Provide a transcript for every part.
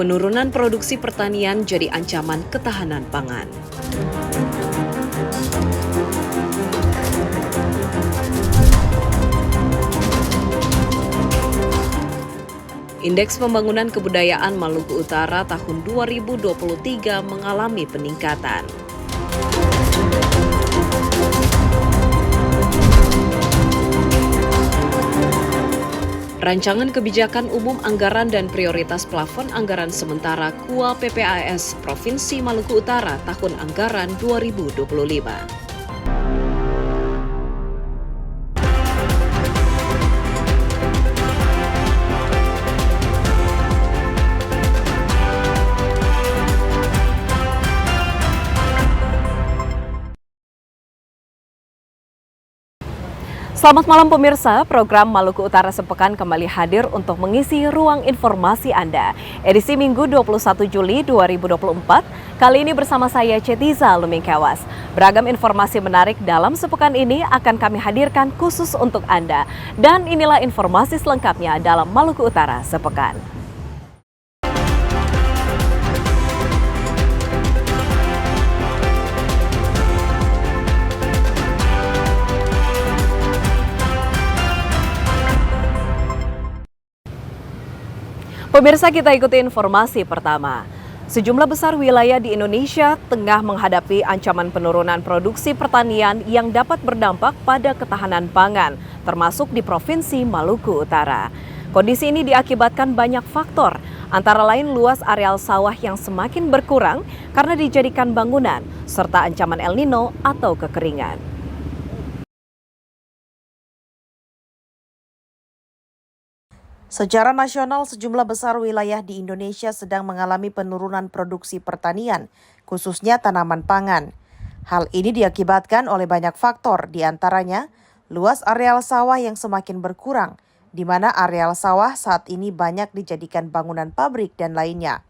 Penurunan produksi pertanian jadi ancaman ketahanan pangan. Indeks Pembangunan Kebudayaan Maluku Utara tahun 2023 mengalami peningkatan. Rancangan Kebijakan Umum Anggaran dan Prioritas Plafon Anggaran Sementara KUA PPAS Provinsi Maluku Utara tahun anggaran 2025. Selamat malam pemirsa, program Maluku Utara Sepekan kembali hadir untuk mengisi ruang informasi Anda. Edisi Minggu 21 Juli 2024, kali ini bersama saya Cetiza Lumingkawas. Beragam informasi menarik dalam sepekan ini akan kami hadirkan khusus untuk Anda. Dan inilah informasi selengkapnya dalam Maluku Utara Sepekan. Pemirsa, kita ikuti informasi pertama. Sejumlah besar wilayah di Indonesia tengah menghadapi ancaman penurunan produksi pertanian yang dapat berdampak pada ketahanan pangan, termasuk di Provinsi Maluku Utara. Kondisi ini diakibatkan banyak faktor, antara lain luas areal sawah yang semakin berkurang karena dijadikan bangunan, serta ancaman El Nino atau kekeringan. Secara nasional, sejumlah besar wilayah di Indonesia sedang mengalami penurunan produksi pertanian, khususnya tanaman pangan. Hal ini diakibatkan oleh banyak faktor, diantaranya luas areal sawah yang semakin berkurang, di mana areal sawah saat ini banyak dijadikan bangunan pabrik dan lainnya.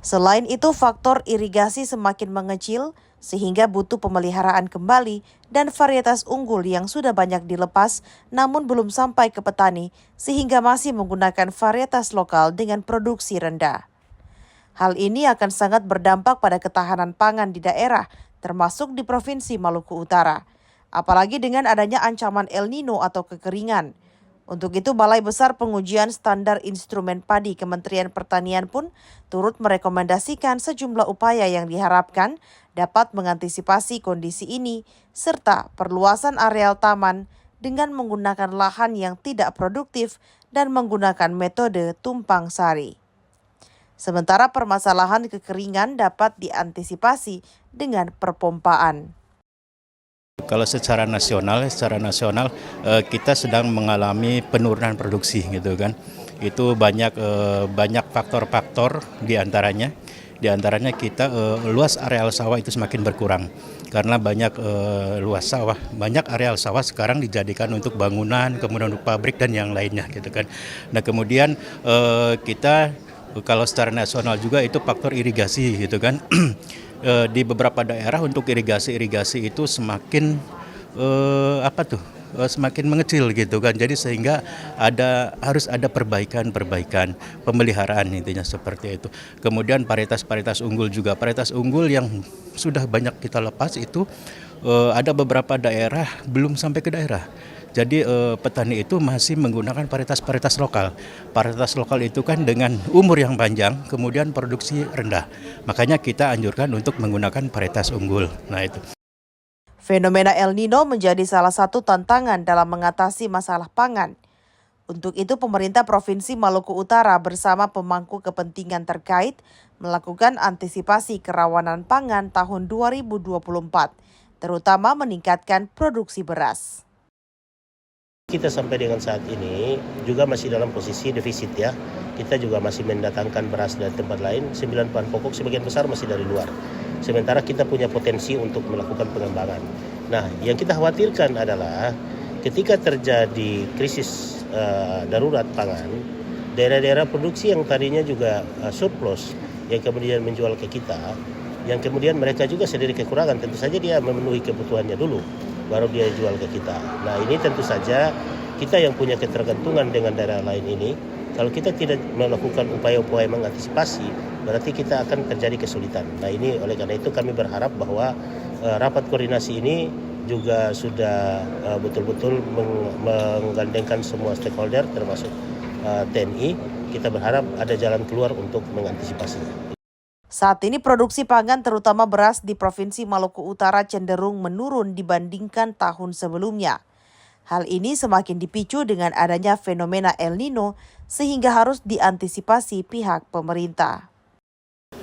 Selain itu, faktor irigasi semakin mengecil, sehingga butuh pemeliharaan kembali dan varietas unggul yang sudah banyak dilepas namun belum sampai ke petani sehingga masih menggunakan varietas lokal dengan produksi rendah. Hal ini akan sangat berdampak pada ketahanan pangan di daerah, termasuk di Provinsi Maluku Utara, apalagi dengan adanya ancaman El Nino atau kekeringan. Untuk itu, Balai Besar Pengujian Standar Instrumen Padi Kementerian Pertanian pun turut merekomendasikan sejumlah upaya yang diharapkan dapat mengantisipasi kondisi ini, serta perluasan areal taman dengan menggunakan lahan yang tidak produktif dan menggunakan metode tumpang sari. Sementara permasalahan kekeringan dapat diantisipasi dengan perpompaan. Kalau secara nasional kita sedang mengalami penurunan produksi gitu kan. Itu banyak faktor-faktor diantaranya kita luas areal sawah itu semakin berkurang karena banyak areal sawah sekarang dijadikan untuk bangunan, kemudian untuk pabrik dan yang lainnya gitu kan. Nah kemudian kita kalau secara nasional juga itu faktor irigasi gitu kan. Di beberapa daerah untuk irigasi itu semakin semakin mengecil gitu kan. Jadi sehingga harus ada perbaikan pemeliharaan intinya seperti itu. Kemudian varietas unggul juga. Varietas unggul yang sudah banyak kita lepas itu ada beberapa daerah belum sampai ke daerah. Jadi petani itu masih menggunakan varietas lokal. Varietas lokal itu kan dengan umur yang panjang, kemudian produksi rendah. Makanya kita anjurkan untuk menggunakan varietas unggul. Nah itu. Fenomena El Nino menjadi salah satu tantangan dalam mengatasi masalah pangan. Untuk itu, pemerintah Provinsi Maluku Utara bersama pemangku kepentingan terkait melakukan antisipasi kerawanan pangan tahun 2024, terutama meningkatkan produksi beras. Kita sampai dengan saat ini juga masih dalam posisi defisit ya. Kita juga masih mendatangkan beras dari tempat lain, 9 bahan pokok sebagian besar masih dari luar. Sementara kita punya potensi untuk melakukan pengembangan. Nah, yang kita khawatirkan adalah ketika terjadi krisis darurat pangan, daerah-daerah produksi yang tadinya juga surplus, yang kemudian menjual ke kita, yang kemudian mereka juga sendiri kekurangan, tentu saja dia memenuhi kebutuhannya dulu, baru dia jual ke kita. Nah ini tentu saja kita yang punya ketergantungan dengan daerah lain ini Kalau kita tidak melakukan upaya-upaya mengantisipasi, berarti kita akan terjadi kesulitan. Nah ini oleh karena itu kami berharap bahwa rapat koordinasi ini juga sudah betul-betul menggandengkan semua stakeholder termasuk TNI. Kita berharap ada jalan keluar untuk mengantisipasinya. Saat ini produksi pangan terutama beras di Provinsi Maluku Utara cenderung menurun dibandingkan tahun sebelumnya. Hal ini semakin dipicu dengan adanya fenomena El Nino sehingga harus diantisipasi pihak pemerintah.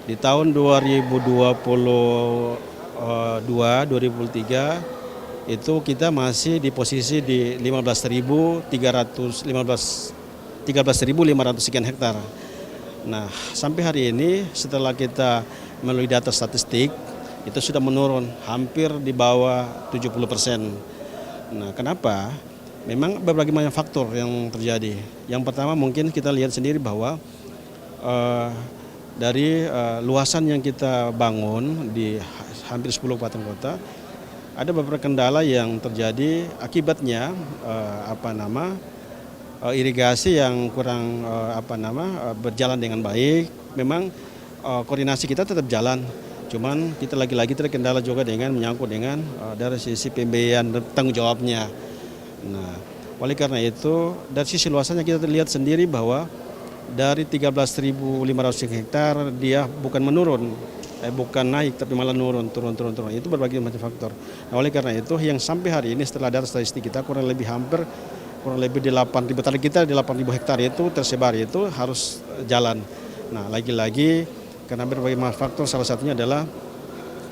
Di tahun 2022-2023 itu kita masih di posisi di 13.500 sekian hektar. Nah, sampai hari ini setelah kita melalui data statistik itu sudah menurun hampir di bawah 70%. Nah, kenapa? Memang berbagai macam faktor yang terjadi. Yang pertama mungkin kita lihat sendiri bahwa dari luasan yang kita bangun di hampir 10 kabupaten kota, ada beberapa kendala yang terjadi akibatnya irigasi yang kurang berjalan dengan baik. Memang koordinasi kita tetap jalan. Cuman kita lagi-lagi terkendala juga dengan menyangkut dengan dari sisi pembiayaan dan tanggung jawabnya. Nah, oleh karena itu dari sisi luasannya kita lihat sendiri bahwa dari 13.500 hektar dia bukan menurun, bukan naik tapi malah turun. Itu berbagai macam faktor. Nah, oleh karena itu yang sampai hari ini setelah data statistik kita kurang lebih di 8.000 target kita di 8.000 hektar itu tersebar itu harus jalan. Nah, lagi-lagi karena berbagai macam faktor, salah satunya adalah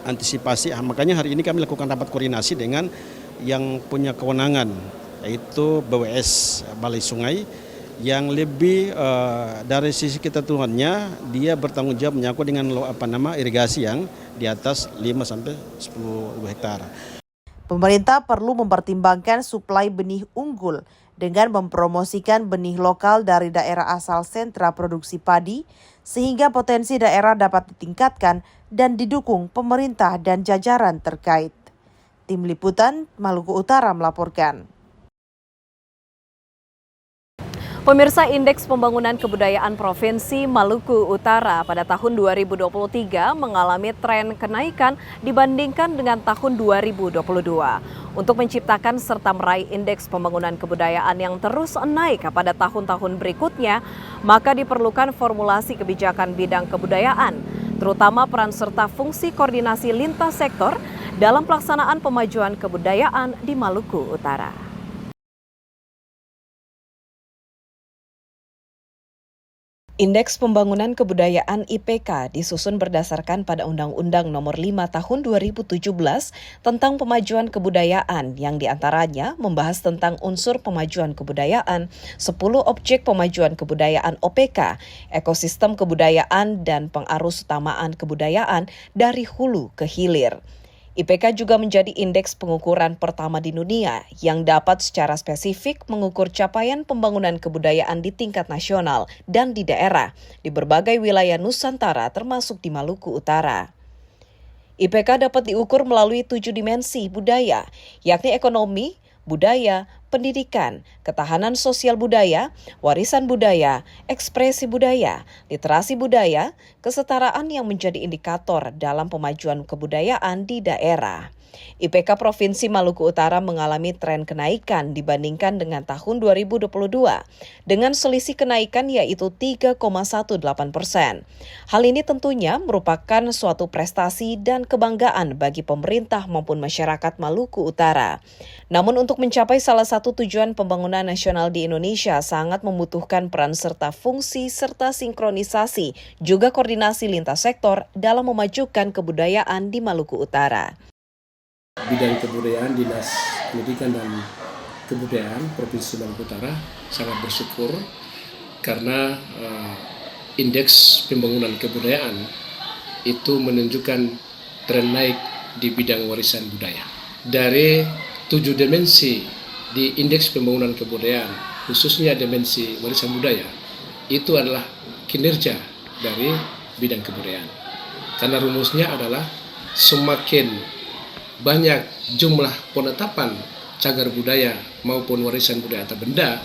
antisipasi. Makanya hari ini kami lakukan rapat koordinasi dengan yang punya kewenangan, yaitu BWS Balai Sungai, yang lebih dari sisi ketentuannya dia bertanggung jawab menyangkut dengan irigasi yang di atas 5-10 hektar. Pemerintah perlu mempertimbangkan suplai benih unggul dengan mempromosikan benih lokal dari daerah asal sentra produksi padi, sehingga potensi daerah dapat ditingkatkan dan didukung pemerintah dan jajaran terkait. Tim Liputan Maluku Utara melaporkan. Pemirsa, Indeks Pembangunan Kebudayaan Provinsi Maluku Utara pada tahun 2023 mengalami tren kenaikan dibandingkan dengan tahun 2022. Untuk menciptakan serta meraih Indeks Pembangunan Kebudayaan yang terus naik pada tahun-tahun berikutnya, maka diperlukan formulasi kebijakan bidang kebudayaan, terutama peran serta fungsi koordinasi lintas sektor dalam pelaksanaan pemajuan kebudayaan di Maluku Utara. Indeks Pembangunan Kebudayaan IPK disusun berdasarkan pada Undang-Undang Nomor 5 Tahun 2017 tentang pemajuan kebudayaan yang diantaranya membahas tentang unsur pemajuan kebudayaan, 10 objek pemajuan kebudayaan OPK, ekosistem kebudayaan dan pengarus utamaan kebudayaan dari hulu ke hilir. IPK juga menjadi indeks pengukuran pertama di dunia yang dapat secara spesifik mengukur capaian pembangunan kebudayaan di tingkat nasional dan di daerah di berbagai wilayah Nusantara termasuk di Maluku Utara. IPK dapat diukur melalui 7 dimensi budaya, yakni ekonomi, budaya, pendidikan, ketahanan sosial budaya, warisan budaya, ekspresi budaya, literasi budaya, kesetaraan yang menjadi indikator dalam pemajuan kebudayaan di daerah. IPK Provinsi Maluku Utara mengalami tren kenaikan dibandingkan dengan tahun 2022, dengan selisih kenaikan yaitu 3,18%. Hal ini tentunya merupakan suatu prestasi dan kebanggaan bagi pemerintah maupun masyarakat Maluku Utara. Namun untuk mencapai salah satu tujuan pembangunan nasional di Indonesia sangat membutuhkan peran serta fungsi serta sinkronisasi, juga koordinasi lintas sektor dalam memajukan kebudayaan di Maluku Utara. Bidang kebudayaan, Dinas Pendidikan dan Kebudayaan Provinsi Maluku Utara sangat bersyukur karena indeks pembangunan kebudayaan itu menunjukkan tren naik di bidang warisan budaya. Dari 7 dimensi di indeks pembangunan kebudayaan, khususnya dimensi warisan budaya, itu adalah kinerja dari bidang kebudayaan. Karena rumusnya adalah semakin banyak jumlah penetapan cagar budaya maupun warisan budaya atau benda,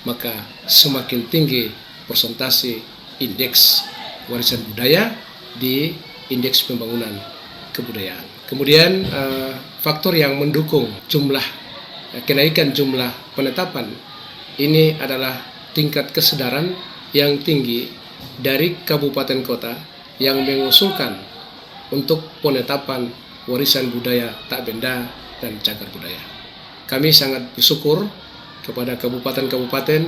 maka semakin tinggi persentase indeks warisan budaya di indeks pembangunan kebudayaan. Kemudian faktor yang mendukung kenaikan jumlah penetapan ini adalah tingkat kesadaran yang tinggi dari kabupaten kota yang mengusulkan untuk penetapan warisan budaya tak benda dan cagar budaya. Kami sangat bersyukur kepada kabupaten-kabupaten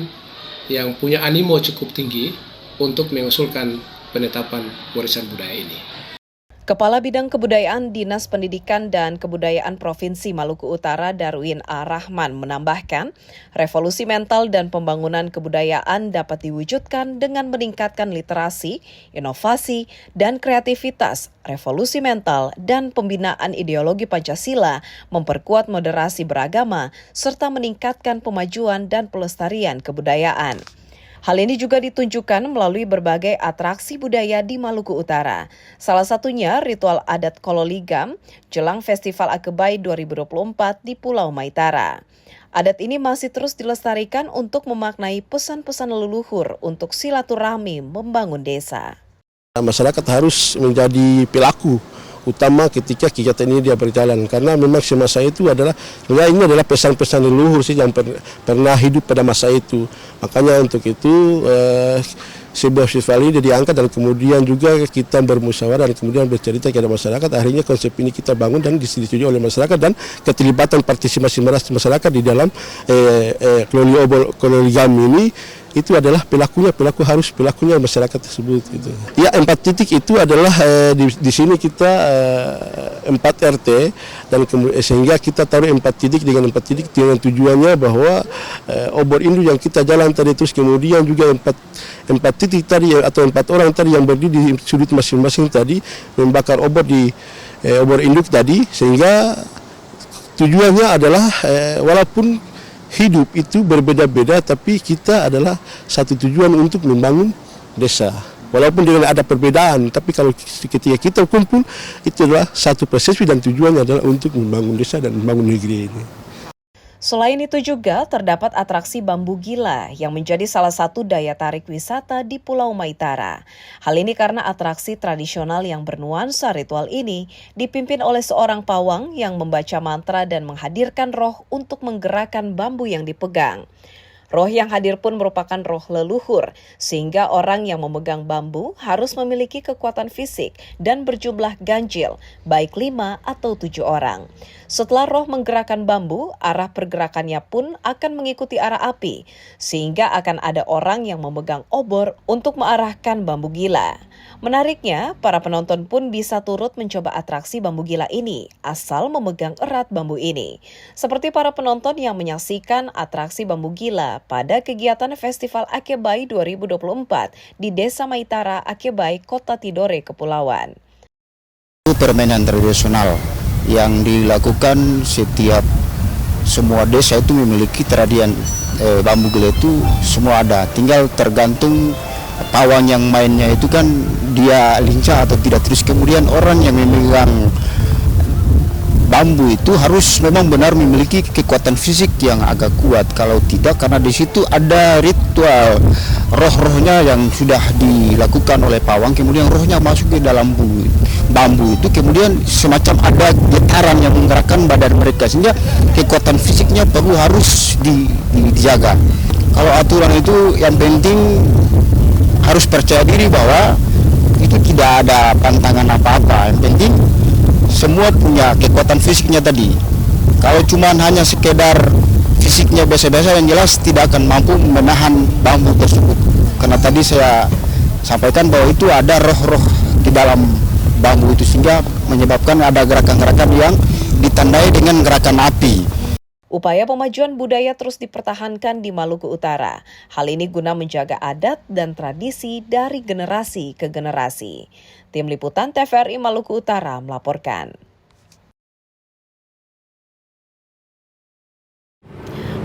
yang punya animo cukup tinggi untuk mengusulkan penetapan warisan budaya ini. Kepala Bidang Kebudayaan Dinas Pendidikan dan Kebudayaan Provinsi Maluku Utara Darwin A. Rahman menambahkan, revolusi mental dan pembangunan kebudayaan dapat diwujudkan dengan meningkatkan literasi, inovasi, dan kreativitas. Revolusi mental dan pembinaan ideologi Pancasila memperkuat moderasi beragama serta meningkatkan pemajuan dan pelestarian kebudayaan. Hal ini juga ditunjukkan melalui berbagai atraksi budaya di Maluku Utara. Salah satunya ritual adat Kololigam jelang Festival Akebai 2024 di Pulau Maitara. Adat ini masih terus dilestarikan untuk memaknai pesan-pesan leluhur untuk silaturahmi membangun desa. Masyarakat harus menjadi pelaku utama ketika kegiatan ini dia berjalan, karena memang semasa itu adalah ini adalah pesan-pesan leluhur sih yang pernah hidup pada masa itu. Makanya untuk itu sebuah festival ini diangkat dan kemudian juga kita bermusyawarah dan kemudian bercerita kepada masyarakat. Akhirnya konsep ini kita bangun dan disetujui oleh masyarakat, dan keterlibatan partisipasi masyarakat di dalam Kololigam ini itu adalah pelakunya masyarakat tersebut gitu. Ya, 4 titik itu adalah di sini kita 4 RT dan sehingga kita taruh 4 titik dengan tujuannya bahwa obor induk yang kita jalan tadi, terus kemudian juga 4 titik tadi atau 4 orang tadi yang berdiri di sudut masing-masing tadi membakar obor di obor induk tadi, sehingga tujuannya adalah walaupun hidup itu berbeda-beda, tapi kita adalah satu tujuan untuk membangun desa. Walaupun dengan ada perbedaan, tapi kalau ketika kita kumpul, itu adalah satu persepsi dan tujuannya adalah untuk membangun desa dan membangun negeri ini. Selain itu juga terdapat atraksi bambu gila yang menjadi salah satu daya tarik wisata di Pulau Maitara. Hal ini karena atraksi tradisional yang bernuansa ritual ini dipimpin oleh seorang pawang yang membaca mantra dan menghadirkan roh untuk menggerakkan bambu yang dipegang. Roh yang hadir pun merupakan roh leluhur, sehingga orang yang memegang bambu harus memiliki kekuatan fisik dan berjumlah ganjil, baik 5 atau 7 orang. Setelah roh menggerakkan bambu, arah pergerakannya pun akan mengikuti arah api, sehingga akan ada orang yang memegang obor untuk mengarahkan bambu gila. Menariknya, para penonton pun bisa turut mencoba atraksi bambu gila ini, asal memegang erat bambu ini. Seperti para penonton yang menyaksikan atraksi bambu gila pada kegiatan Festival Akebai 2024 di Desa Maitara, Akebai, Kota Tidore, Kepulauan. Itu permainan tradisional yang dilakukan setiap semua desa itu memiliki tradisi bambu gila itu semua ada, tinggal tergantung pawang yang mainnya itu kan dia lincah atau tidak. Terus kemudian orang yang memegang bambu itu harus memang benar memiliki kekuatan fisik yang agak kuat. Kalau tidak, karena di situ ada ritual roh-rohnya yang sudah dilakukan oleh pawang, kemudian rohnya masuk ke dalam bambu itu, kemudian semacam ada getaran yang menggerakkan badan mereka, sehingga kekuatan fisiknya perlu harus dijaga. Kalau aturan itu yang penting harus percaya diri bahwa itu tidak ada pantangan apa-apa. Yang penting semua punya kekuatan fisiknya tadi. Kalau cuma hanya sekedar fisiknya biasa-biasa, yang jelas tidak akan mampu menahan bambu tersebut. Karena tadi saya sampaikan bahwa itu ada roh-roh di dalam bambu itu, sehingga menyebabkan ada gerakan-gerakan yang ditandai dengan gerakan api. Upaya pemajuan budaya terus dipertahankan di Maluku Utara. Hal ini guna menjaga adat dan tradisi dari generasi ke generasi. Tim Liputan TVRI Maluku Utara melaporkan.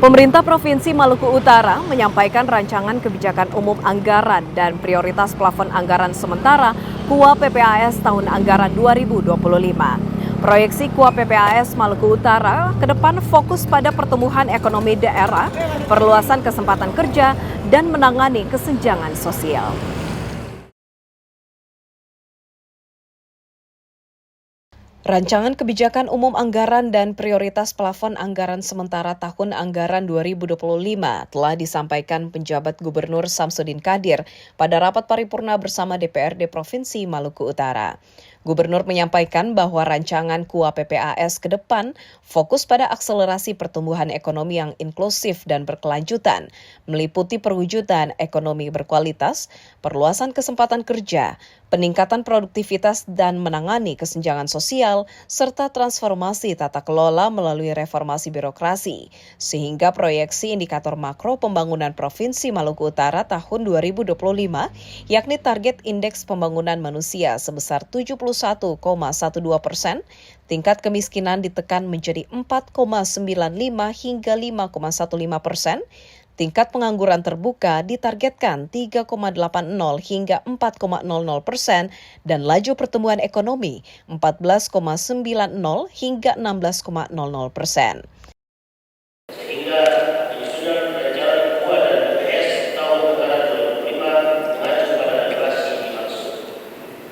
Pemerintah Provinsi Maluku Utara menyampaikan rancangan kebijakan umum anggaran dan prioritas plafon anggaran sementara KUA PPAS tahun anggaran 2025. Proyeksi KUA PPAS Maluku Utara ke depan fokus pada pertumbuhan ekonomi daerah, perluasan kesempatan kerja, dan menangani kesenjangan sosial. Rancangan Kebijakan Umum Anggaran dan Prioritas Plafon Anggaran Sementara Tahun Anggaran 2025 telah disampaikan penjabat Gubernur Samsudin Kadir pada rapat paripurna bersama DPRD Provinsi Maluku Utara. Gubernur menyampaikan bahwa rancangan KUA PPAS ke depan fokus pada akselerasi pertumbuhan ekonomi yang inklusif dan berkelanjutan, meliputi perwujudan ekonomi berkualitas, perluasan kesempatan kerja, peningkatan produktivitas dan menangani kesenjangan sosial, serta transformasi tata kelola melalui reformasi birokrasi, sehingga proyeksi indikator makro pembangunan Provinsi Maluku Utara tahun 2025, yakni target indeks pembangunan manusia sebesar 71,12%, tingkat kemiskinan ditekan menjadi 4,95 hingga 5,15%, tingkat pengangguran terbuka ditargetkan 3,80 hingga 4,00%, dan laju pertumbuhan ekonomi 14,90 hingga 16,00%. Sehingga penyusunan rencana KUA dan PPS tahun anggaran 2025 mengacu pada regulasi dimaksud.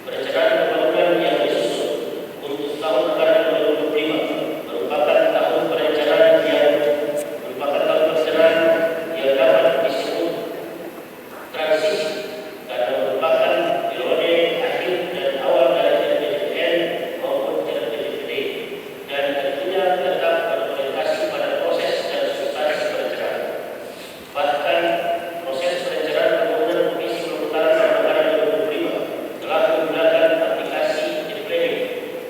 Perencanaan pembangunan yang disusun untuk tahun anggaran 2025 merupakan tahun perencanaan yang dapat disebut transisi karena merupakan periode akhir dan awal dari PDPN maupun PDPD, dan tentunya tetap berorientasi pada proses dan substansi perencanaan. Bahkan proses perencanaan pembangunan Provinsi Maluku Utara tahun anggaran 2025 telah menggunakan aplikasi DPD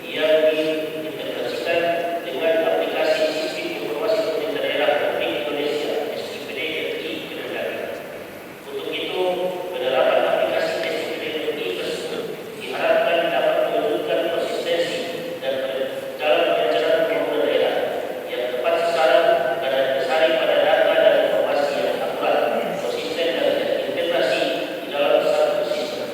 yang diintegrasikan dengan aplikasi Sistem Informasi Pemerintah Daerah Republik Indonesia SIPDRI Kemendagri. Untuk itu, penerapan aplikasi SIPDRI tersebut diharapkan dapat mewujudkan konsistensi dan dalam perencanaan pembangunan daerah yang tepat sasaran dan berdasari pada data dan informasi yang akurat, konsisten dan terintegrasi di dalam satu sistem.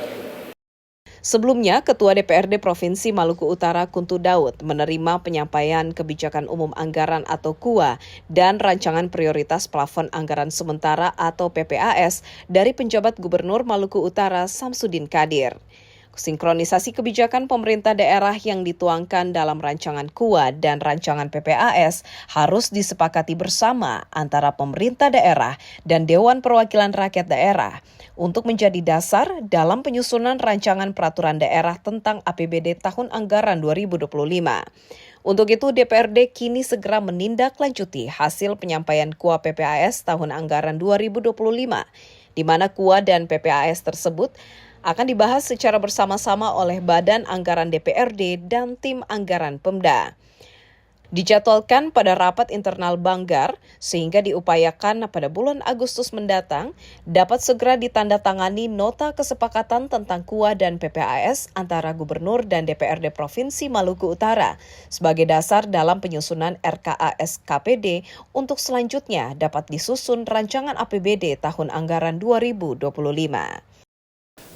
Sebelumnya, Ketua DPRD Provinsi Maluku Utara Kuntu Daud menerima penyampaian Kebijakan Umum Anggaran atau KUA dan Rancangan Prioritas Plafon Anggaran Sementara atau PPAS dari penjabat Gubernur Maluku Utara Samsudin Kadir. Sinkronisasi kebijakan pemerintah daerah yang dituangkan dalam rancangan KUA dan rancangan PPAS harus disepakati bersama antara pemerintah daerah dan Dewan Perwakilan Rakyat Daerah untuk menjadi dasar dalam penyusunan rancangan peraturan daerah tentang APBD tahun anggaran 2025. Untuk itu, DPRD kini segera menindaklanjuti hasil penyampaian KUA PPAS tahun anggaran 2025, di mana KUA dan PPAS tersebut akan dibahas secara bersama-sama oleh Badan Anggaran DPRD dan Tim Anggaran Pemda. Dijadwalkan pada rapat internal Banggar, sehingga diupayakan pada bulan Agustus mendatang dapat segera ditandatangani nota kesepakatan tentang KUA dan PPAS antara Gubernur dan DPRD Provinsi Maluku Utara sebagai dasar dalam penyusunan RKAS KPD untuk selanjutnya dapat disusun rancangan APBD tahun anggaran 2025.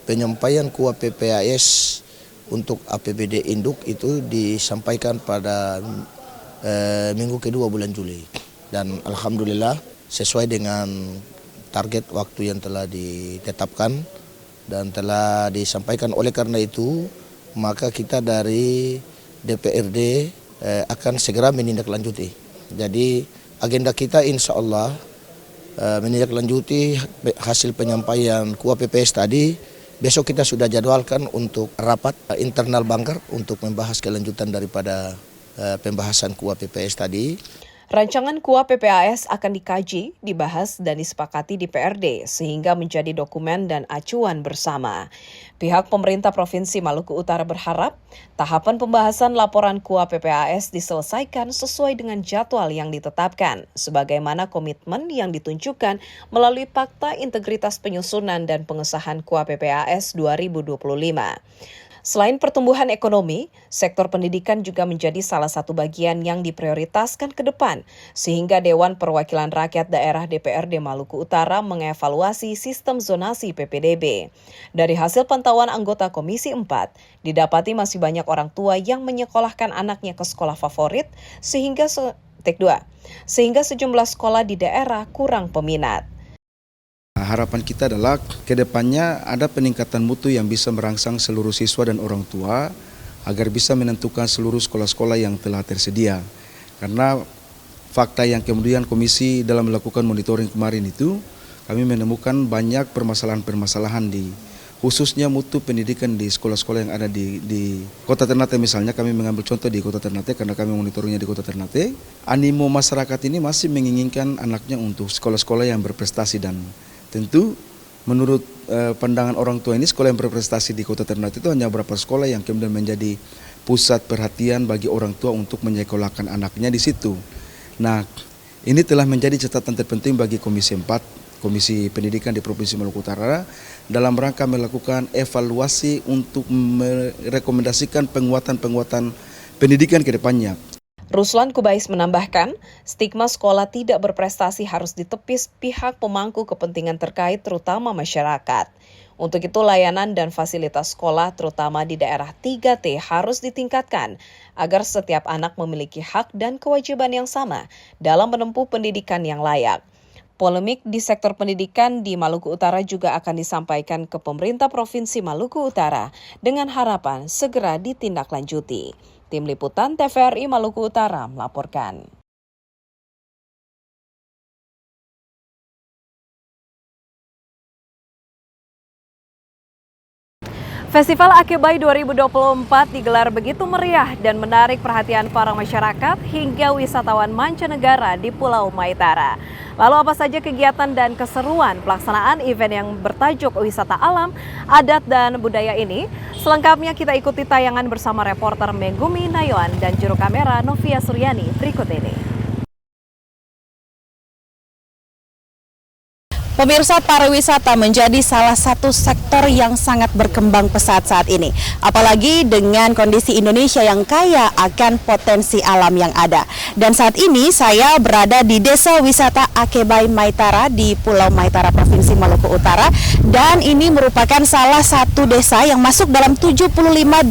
Penyampaian KUA PPAS untuk APBD Induk itu disampaikan pada minggu kedua bulan Juli, dan alhamdulillah sesuai dengan target waktu yang telah ditetapkan dan telah disampaikan. Oleh karena itu maka kita dari DPRD akan segera menindaklanjuti. Jadi agenda kita insya Allah menindaklanjuti hasil penyampaian KUA PPAS tadi. Besok kita sudah jadwalkan untuk rapat internal Banggar untuk membahas kelanjutan daripada pembahasan KUA PPAS tadi. Rancangan KUA PPAS akan dikaji, dibahas, dan disepakati di PRD sehingga menjadi dokumen dan acuan bersama. Pihak pemerintah Provinsi Maluku Utara berharap tahapan pembahasan laporan KUA PPAS diselesaikan sesuai dengan jadwal yang ditetapkan, sebagaimana komitmen yang ditunjukkan melalui Fakta Integritas Penyusunan dan Pengesahan KUA PPAS 2025. Selain pertumbuhan ekonomi, sektor pendidikan juga menjadi salah satu bagian yang diprioritaskan ke depan, sehingga Dewan Perwakilan Rakyat Daerah DPRD Maluku Utara mengevaluasi sistem zonasi PPDB. Dari hasil pantauan anggota Komisi 4, didapati masih banyak orang tua yang menyekolahkan anaknya ke sekolah favorit, sehingga sejumlah sekolah di daerah kurang peminat. Harapan kita adalah kedepannya ada peningkatan mutu yang bisa merangsang seluruh siswa dan orang tua agar bisa menentukan seluruh sekolah-sekolah yang telah tersedia. Karena fakta yang kemudian komisi dalam melakukan monitoring kemarin itu, kami menemukan banyak permasalahan-permasalahan khususnya mutu pendidikan di sekolah-sekolah yang ada di Kota Ternate. Misalnya kami mengambil contoh di Kota Ternate karena kami monitoringnya di Kota Ternate. Animo masyarakat ini masih menginginkan anaknya untuk sekolah-sekolah yang berprestasi dan tentu menurut pandangan orang tua ini sekolah yang berprestasi di Kota Ternate itu hanya beberapa sekolah yang kemudian menjadi pusat perhatian bagi orang tua untuk menyekolahkan anaknya di situ. Nah, ini telah menjadi catatan terpenting bagi Komisi 4, Komisi Pendidikan di Provinsi Maluku Utara dalam rangka melakukan evaluasi untuk merekomendasikan penguatan pendidikan ke depannya. Ruslan Kubais menambahkan, stigma sekolah tidak berprestasi harus ditepis pihak pemangku kepentingan terkait terutama masyarakat. Untuk itu layanan dan fasilitas sekolah terutama di daerah 3T harus ditingkatkan agar setiap anak memiliki hak dan kewajiban yang sama dalam menempuh pendidikan yang layak. Polemik di sektor pendidikan di Maluku Utara juga akan disampaikan ke pemerintah Provinsi Maluku Utara dengan harapan segera ditindaklanjuti. Tim Liputan TVRI Maluku Utara melaporkan. Festival Akebai 2024 digelar begitu meriah dan menarik perhatian para masyarakat hingga wisatawan mancanegara di Pulau Maitara. Lalu apa saja kegiatan dan keseruan pelaksanaan event yang bertajuk Wisata Alam, Adat dan Budaya ini? Selengkapnya kita ikuti tayangan bersama reporter Megumi Nayoan dan juru kamera Novia Suryani berikut ini. Pemirsa, pariwisata menjadi salah satu sektor yang sangat berkembang pesat saat ini. Apalagi dengan kondisi Indonesia yang kaya akan potensi alam yang ada. Dan saat ini saya berada di Desa Wisata Akebai Maitara di Pulau Maitara, Provinsi Maluku Utara. Dan ini merupakan salah satu desa yang masuk dalam 75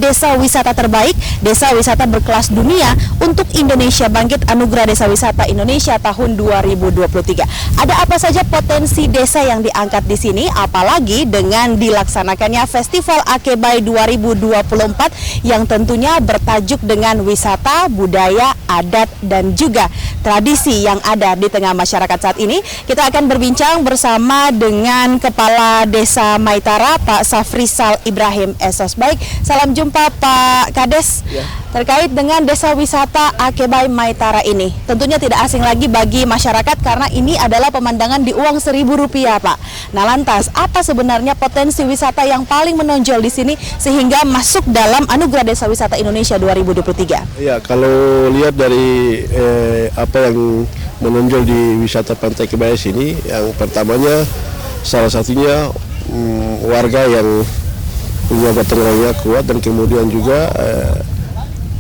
desa wisata terbaik, desa wisata berkelas dunia untuk Indonesia Bangkit Anugerah Desa Wisata Indonesia tahun 2023. Ada apa saja potensi desa yang diangkat di sini, apalagi dengan dilaksanakannya Festival Akebai 2024 yang tentunya bertajuk dengan wisata, budaya, adat, dan juga tradisi yang ada di tengah masyarakat saat ini. Kita akan berbincang bersama dengan Kepala Desa Maitara, Pak Safrisal Ibrahim Esos. Baik, salam jumpa Pak Kades. Ya. Terkait dengan desa wisata Akebai Maitara ini, tentunya tidak asing lagi bagi masyarakat karena ini adalah pemandangan di uang Rp1.000, Pak. Nah, lantas apa sebenarnya potensi wisata yang paling menonjol di sini sehingga masuk dalam Anugerah Desa Wisata Indonesia 2023? Ya, kalau lihat dari apa yang menonjol di wisata Pantai Akebai sini, yang pertamanya salah satunya warga yang punya gotong royongnya kuat, dan kemudian juga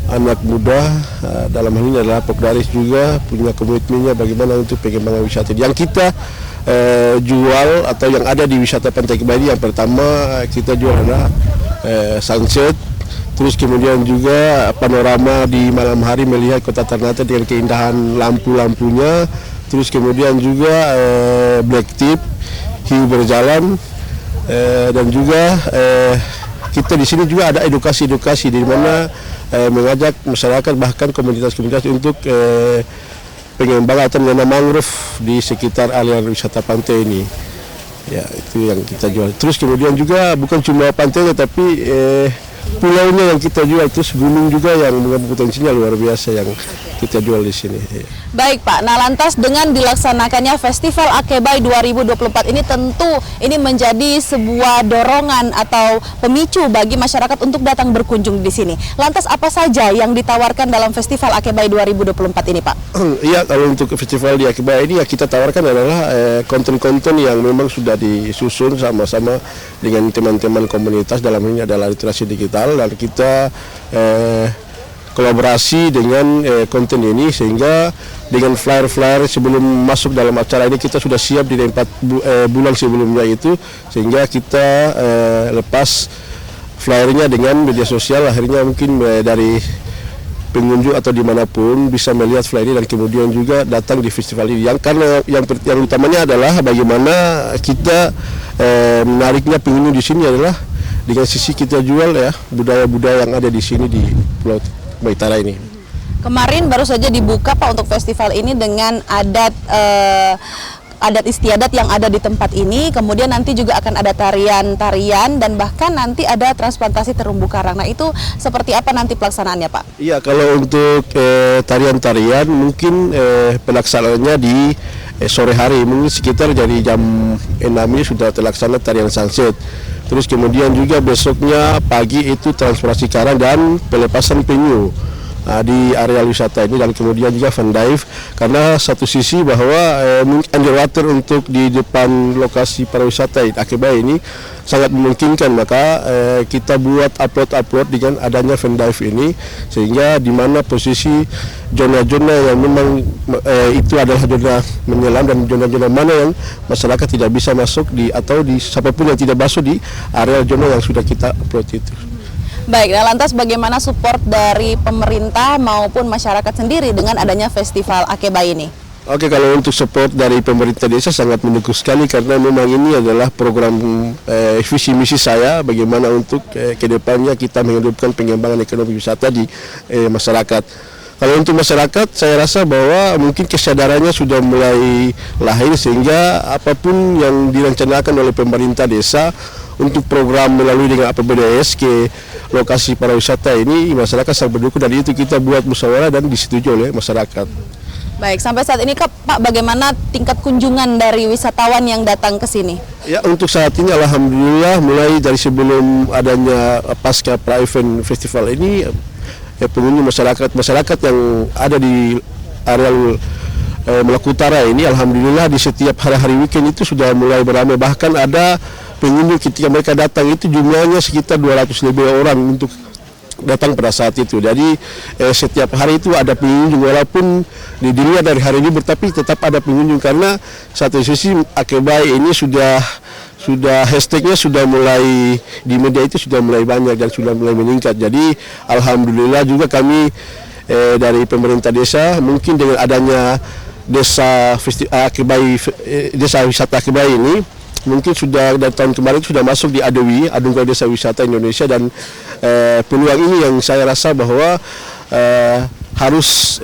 anak muda dalam hal ini adalah Pokdaris juga punya komitmennya bagaimana untuk pengembangan wisata yang kita jual atau yang ada di wisata Pantai Akebai. Yang pertama kita jual adalah sunset, terus kemudian juga panorama di malam hari melihat Kota Ternate dengan keindahan lampu-lampunya, terus kemudian juga black tip, hiu berjalan, dan juga kita di sini juga ada edukasi-edukasi di mana mengajak masyarakat bahkan komunitas-komunitas untuk pengembangan atau menanam mangrove di sekitar aliran wisata pantai ini. Ya, itu yang kita jual. Terus kemudian juga bukan cuma pantainya tapi pulaunya yang kita jual, terus gunung juga yang dengan potensinya luar biasa yang kita jual di sini. Baik Pak, nah lantas dengan dilaksanakannya Festival Akebai 2024 ini tentu ini menjadi sebuah dorongan atau pemicu bagi masyarakat untuk datang berkunjung di sini. Lantas apa saja yang ditawarkan dalam Festival Akebai 2024 ini Pak? Iya, kalau untuk festival di Akebai ini ya kita tawarkan adalah konten-konten yang memang sudah disusun sama-sama dengan teman-teman komunitas, dalam ini adalah literasi digital, dan kita kolaborasi dengan konten ini sehingga dengan flyer-flyer sebelum masuk dalam acara ini kita sudah siap di 4 bulan sebelumnya itu, sehingga kita lepas flyernya dengan media sosial, akhirnya mungkin dari pengunjung atau dimanapun bisa melihat flyer ini dan kemudian juga datang di festival ini. Karena yang utamanya adalah bagaimana kita menariknya pengunjung di sini adalah dengan sisi kita jual ya budaya-budaya yang ada di sini di Pulau Maitara ini. Kemarin baru saja dibuka Pak untuk festival ini dengan adat istiadat yang ada di tempat ini, kemudian nanti juga akan ada tarian-tarian dan bahkan nanti ada transplantasi terumbu karang. Nah itu seperti apa nanti pelaksanaannya Pak? Iya, kalau untuk tarian-tarian mungkin pelaksanaannya di sore hari, mungkin sekitar dari jam 6 ini sudah terlaksana tarian sunset. Terus kemudian juga besoknya pagi itu transportasi karang dan pelepasan penyu di area wisata ini, dan kemudian juga fun dive, karena satu sisi bahwa underwater untuk di depan lokasi pariwisata Akebai ini sangat memungkinkan, maka kita buat upload dengan adanya fun dive ini, sehingga di mana posisi zona-zona yang memang itu adalah zona menyelam dan zona-zona mana yang masyarakat tidak bisa masuk atau siapapun yang tidak masuk di area zona yang sudah kita upload itu. Baik, nah lantas bagaimana support dari pemerintah maupun masyarakat sendiri dengan adanya Festival Akebai ini? Oke, kalau untuk support dari pemerintah desa sangat mendukung sekali, karena memang ini adalah program visi misi saya bagaimana untuk kedepannya kita menghidupkan pengembangan ekonomi wisata di masyarakat. Kalau untuk masyarakat, saya rasa bahwa mungkin kesadarannya sudah mulai lahir, sehingga apapun yang direncanakan oleh pemerintah desa untuk program melalui dengan APBDes ke lokasi pariwisata ini, masyarakat sangat mendukung, dan itu kita buat musyawarah dan disetujui oleh masyarakat. Baik, sampai saat ini Pak, bagaimana tingkat kunjungan dari wisatawan yang datang ke sini? Ya, untuk saat ini alhamdulillah mulai dari sebelum adanya pasca pra-event festival ini, pengunjung masyarakat yang ada di area Maluku Utara ini alhamdulillah di setiap hari-hari weekend itu sudah mulai beramai, bahkan ada pengunjung ketika mereka datang itu jumlahnya sekitar 200 lebih orang untuk datang pada saat itu. Jadi setiap hari itu ada pengunjung, walaupun di dunia dari hari libur tapi tetap ada pengunjung, karena satu sisi Akebai ini sudah hashtagnya sudah mulai di media itu sudah mulai banyak dan sudah mulai meningkat. Jadi alhamdulillah juga kami dari pemerintah desa mungkin dengan adanya desa wisata Akebai ini mungkin sudah dari tahun kemarin sudah masuk di ADWI, Anugerah Desa Wisata Indonesia, dan peluang ini yang saya rasa bahwa harus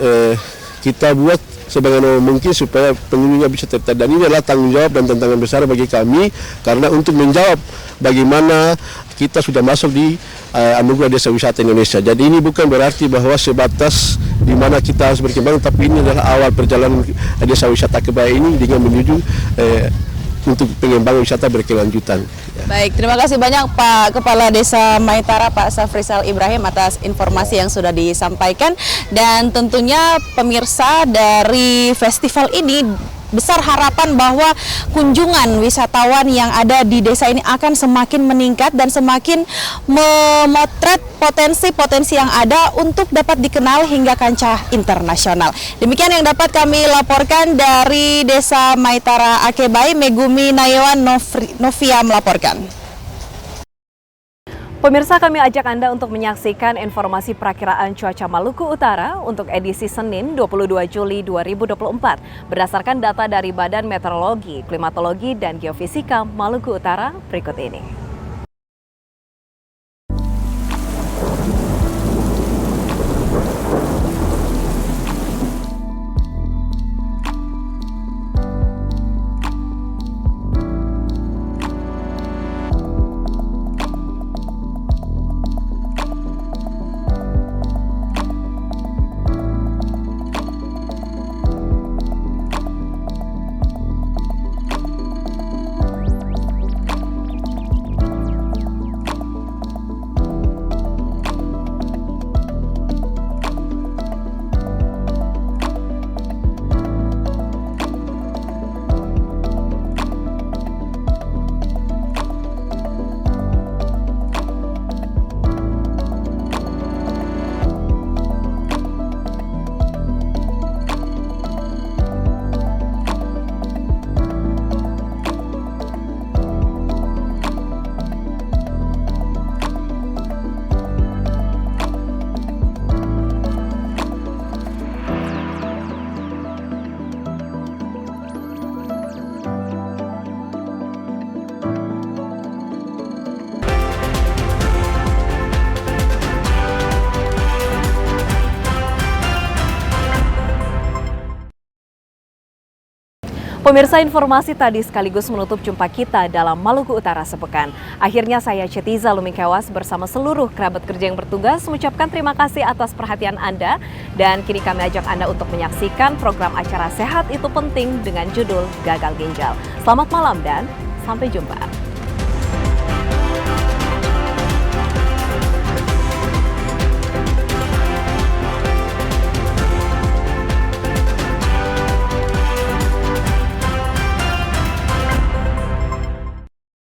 kita buat sebagaimana mungkin supaya pengunjungnya bisa tertarik, dan ini adalah tanggung jawab dan tantangan besar bagi kami, karena untuk menjawab bagaimana kita sudah masuk di Anugerah Desa Wisata Indonesia. Jadi ini bukan berarti bahwa sebatas di mana kita harus berkembang, tapi ini adalah awal perjalanan Desa Wisata Akebai ini dengan menuju untuk pengembangan wisata berkelanjutan. Baik, terima kasih banyak Pak Kepala Desa Maitara, Pak Safrizal Ibrahim, atas informasi yang sudah disampaikan. Dan tentunya pemirsa, dari festival ini besar harapan bahwa kunjungan wisatawan yang ada di desa ini akan semakin meningkat dan semakin memotret potensi-potensi yang ada untuk dapat dikenal hingga kancah internasional. Demikian yang dapat kami laporkan dari Desa Maitara Akebai. Megumi Nayawan Novia melaporkan. Pemirsa, kami ajak Anda untuk menyaksikan informasi perakiraan cuaca Maluku Utara untuk edisi Senin 22 Juli 2024 berdasarkan data dari Badan Meteorologi, Klimatologi, dan Geofisika Maluku Utara berikut ini. Pemirsa, informasi tadi sekaligus menutup jumpa kita dalam Maluku Utara sepekan. Akhirnya saya Cetiza Lumingkewas bersama seluruh kerabat kerja yang bertugas mengucapkan terima kasih atas perhatian Anda. Dan kini kami ajak Anda untuk menyaksikan program acara Sehat Itu Penting dengan judul Gagal Ginjal. Selamat malam dan sampai jumpa.